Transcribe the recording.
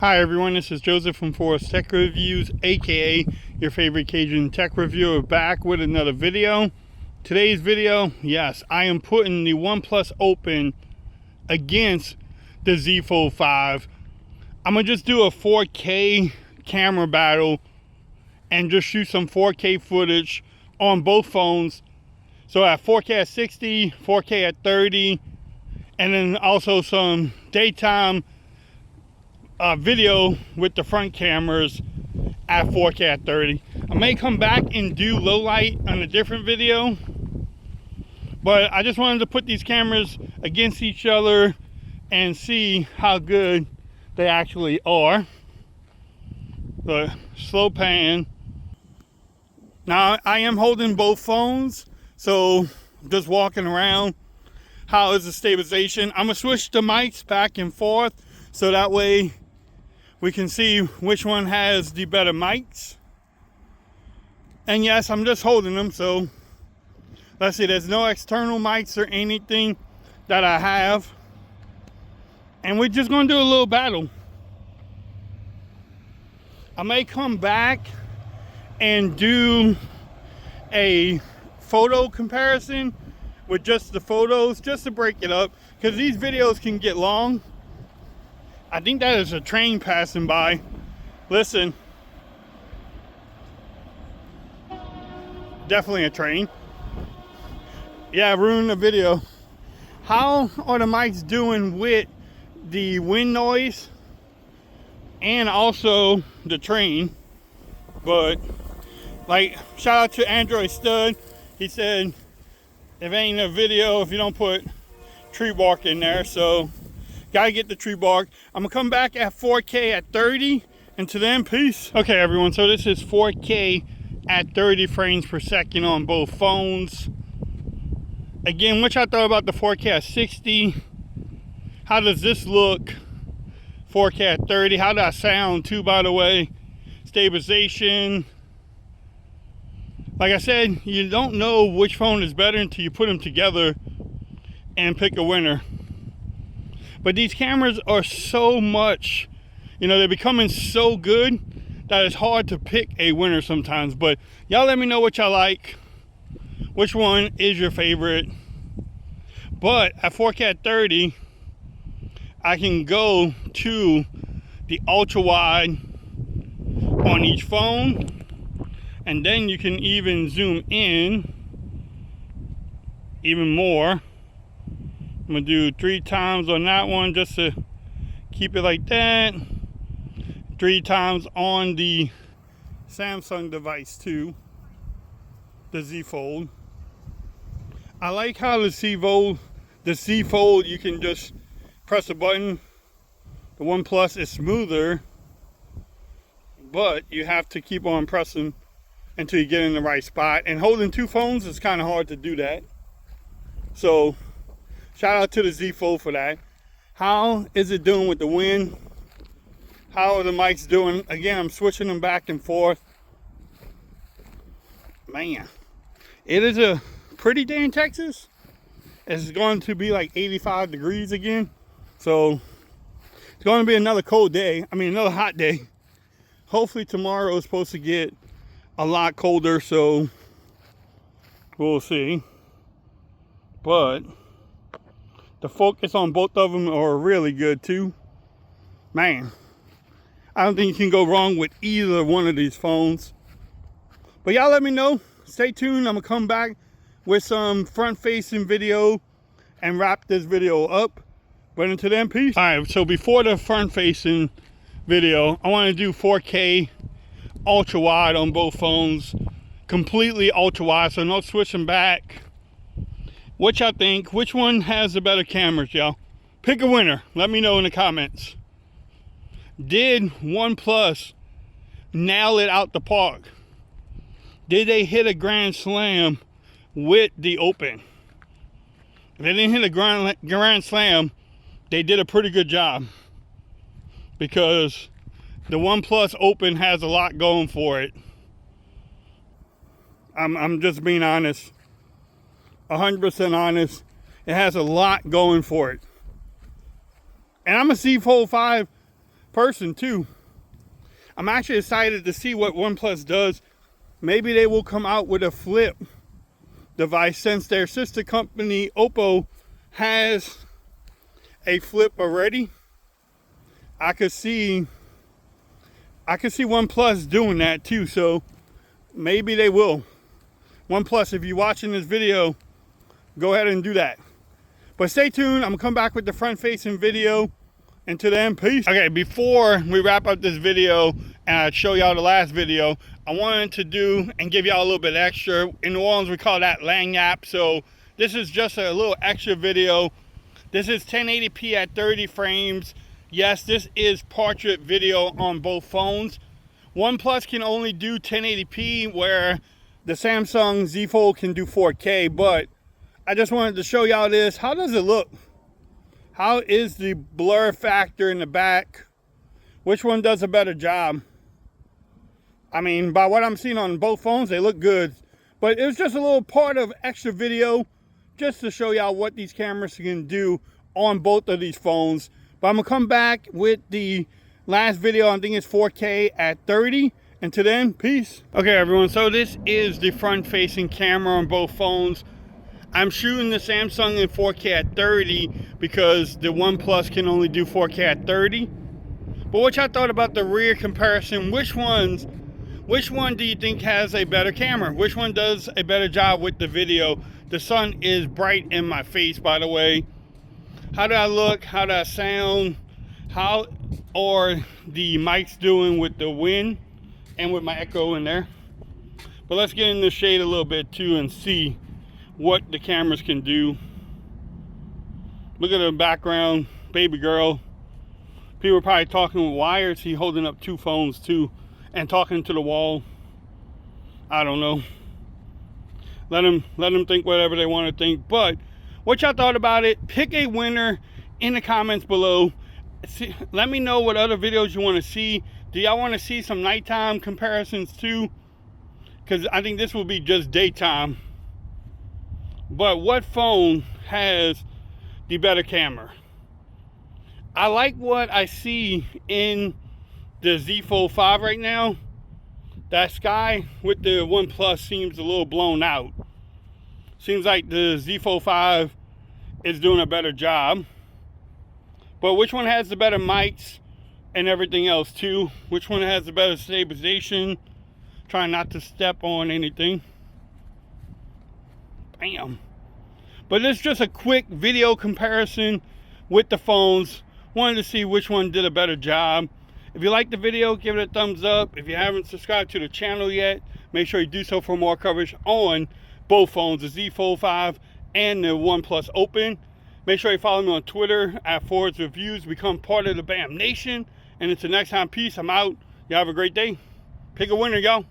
Hi everyone, this is Joseph from Forest Tech Reviews, aka your favorite Cajun tech reviewer, back with another video. Today's video, yes, I am putting the OnePlus Open against the Z Fold 5. I'm gonna just do a 4K camera battle and just shoot some 4K footage on both phones. So I have 4K at 60, 4K at 30, and then also some daytime video with the front cameras at 4K at 30. I may come back and do low light on a different video, but I just wanted to put these cameras against each other and see how good they actually are. The slow pan. Now I am holding both phones, so just walking around. How is the stabilization? I'm gonna switch the mics back and forth so that way we can see which one has the better mics. And yes, I'm just holding them, so let's see, there's no external mics or anything that I have. And we're just gonna do a little battle. I may come back and do a photo comparison with just the photos, just to break it up, because these videos can get long. I think that is a train passing by. Listen. Definitely a train. Yeah, ruined the video. How are the mics doing with the wind noise and also the train? But like, shout out to Android Stud. He said, if ain't a video if you don't put tree bark in there, so gotta get the tree bark. I'm gonna come back at 4K at 30. Until then, peace. Okay, everyone, so this is 4K at 30 frames per second on both phones. Again, what y'all thought about the 4K at 60? How does this look? 4K at 30. How does that sound too, by the way? Stabilization. Like I said, you don't know which phone is better until you put them together and pick a winner. But these cameras are so much, they're becoming so good that it's hard to pick a winner sometimes. But y'all let me know what y'all like. Which one is your favorite? But at 4K at 30, I can go to the ultra wide on each phone. And then you can even zoom in even more. I'm gonna do 3 times on that one just to keep it like that. 3 times on the Samsung device too, the Z Fold. I like how the Z Fold, you can just press a button. The OnePlus is smoother, but you have to keep on pressing until you get in the right spot. And holding 2 phones is kind of hard to do that. So shout out to the Z Fold for that. How is it doing with the wind? How are the mics doing? Again, I'm switching them back and forth. Man, it is a pretty day in Texas. It's going to be like 85 degrees again. So it's going to be another cold day. Another hot day. Hopefully tomorrow is supposed to get a lot colder, so we'll see. But the focus on both of them are really good too. Man, I don't think you can go wrong with either one of these phones. But y'all let me know. Stay tuned. I'm gonna come back with some front-facing video and wrap this video up. But until then, peace. All right, so before the front-facing video, I want to do 4K ultra wide on both phones. Completely ultra wide, so no switching back. What y'all think? Which one has the better cameras, y'all? Pick a winner. Let me know in the comments. Did OnePlus nail it out the park? Did they hit a grand slam with the Open? If they didn't hit a grand slam, they did a pretty good job, because the OnePlus Open has a lot going for it. I'm just being honest. 100% honest. It has a lot going for it. And I'm a Z Fold 5 person too. I'm actually excited to see what OnePlus does. Maybe they will come out with a flip device, since their sister company Oppo has a flip already. I could see OnePlus doing that too, so maybe they will. OnePlus, if you're watching this video, go ahead and do that. But stay tuned, I'm gonna come back with the front facing video. Until then, peace. Okay, before we wrap up this video and I show y'all the last video, I wanted to do and give y'all a little bit extra. In New Orleans, we call that lagniappe. So this is just a little extra video. This is 1080p at 30 frames. Yes, this is portrait video on both phones. OnePlus can only do 1080p, where the Samsung Z Fold can do 4K, but I just wanted to show y'all this. How does it look? How is the blur factor in the back? Which one does a better job? I mean, by what I'm seeing on both phones, they look good. But it was just a little part of extra video just to show y'all what these cameras can do on both of these phones. But I'm going to come back with the last video. I think it's 4K at 30. Until then, peace. Okay, everyone. So this is the front-facing camera on both phones. I'm shooting the Samsung in 4K at 30 because the OnePlus can only do 4K at 30. But what y'all thought about the rear comparison? Which one do you think has a better camera? Which one does a better job with the video? The sun is bright in my face, by the way. How do I look? How do I sound? How are the mics doing with the wind and with my echo in there? But let's get in the shade a little bit too and see what the cameras can do. Look at the background, baby girl. People are probably talking, why is he holding up two phones too and talking to the wall? I don't know. Let them think whatever they want to think. But what y'all thought about it? Pick a winner in the comments below. Let me know what other videos you want to see. Do y'all want to see some nighttime comparisons too? Because I think this will be just daytime. But what phone has the better camera? I like what I see in the Z Fold 5 right now. That sky with the OnePlus seems a little blown out. Seems like the Z Fold 5 is doing a better job. But which one has the better mics and everything else too? Which one has the better stabilization? Trying not to step on anything. Bam. But it's just a quick video comparison with the phones. Wanted to see which one did a better job. If you liked the video, give it a thumbs up. If you haven't subscribed to the channel yet, make sure you do so for more coverage on both phones, the Z Fold 5 and the OnePlus Open. Make sure you follow me on Twitter at Forwards Reviews. Become part of the BAM Nation. And until next time, peace. I'm out. Y'all have a great day. Pick a winner, y'all.